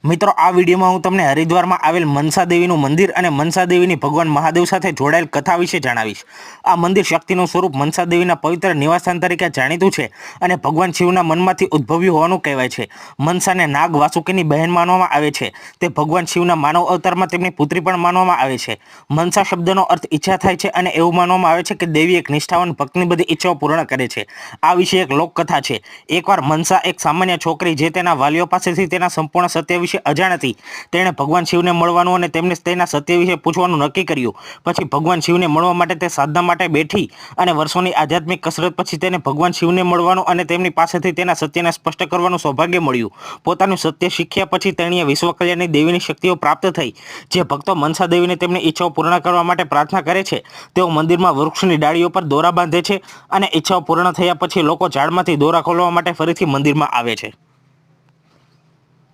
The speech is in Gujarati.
મિત્રો આ વિડીયોમાં હું તમને હરિદ્વારમાં આવેલ મનસા દેવીનું મંદિર અને મનસા દેવીની ભગવાન મહાદેવ સાથે જોડાયેલ કથા વિશે જણાવીશ। આ મંદિર શક્તિનું સ્વરૂપ મનસા દેવીના પવિત્ર નિવાસસ્થાન તરીકે જાણીતું છે અને ભગવાન શિવના મનમાંથી ઉદ્ભવ્યું હોવાનું કહેવાય છે। મનસાને નાગ વાસુકીની બહેન માનવામાં આવે છે। તે ભગવાન શિવના માનવ અવતારમાં તેમની પુત્રી પણ માનવામાં આવે છે। મનસા શબ્દનો અર્થ ઈચ્છા થાય છે અને એવું માનવામાં આવે છે કે દેવી એક નિષ્ઠાવાન ભક્તની બધી ઈચ્છાઓ પૂર્ણ કરે છે। આ વિશે એક લોકકથા છે। એકવાર મનસા એક સામાન્ય છોકરી જે તેના વાલીઓ પાસેથી તેના સંપૂર્ણ સત્ય વિશે અજાણ હતી, તેણે ભગવાન શિવને મળવાનું અને તેમને તેના સત્ય વિશે પૂછવાનું નક્કી કર્યું। પછી ભગવાન શિવને મળવા માટે તે સાધના માટે બેઠી અને વર્ષોની આધ્યાત્મિક કસરત પછી તેને ભગવાન શિવને મળવાનું અને તેમની પાસેથી તેના સત્યને સ્પષ્ટ કરવાનું સૌભાગ્ય મળ્યું। પોતાનું સત્ય શીખ્યા પછી તેણીએ વિશ્વ કલ્યાણની દેવીની શક્તિઓ પ્રાપ્ત થઈ। જે ભક્તો મનસા દેવીને તેમની ઈચ્છાઓ પૂર્ણ કરવા માટે પ્રાર્થના કરે છે તેઓ મંદિરમાં વૃક્ષની ડાળીઓ પર દોરા બાંધે છે અને ઈચ્છાઓ પૂર્ણ થયા પછી લોકો ઝાડમાંથી દોરા ખોલવા માટે ફરીથી મંદિરમાં આવે છે।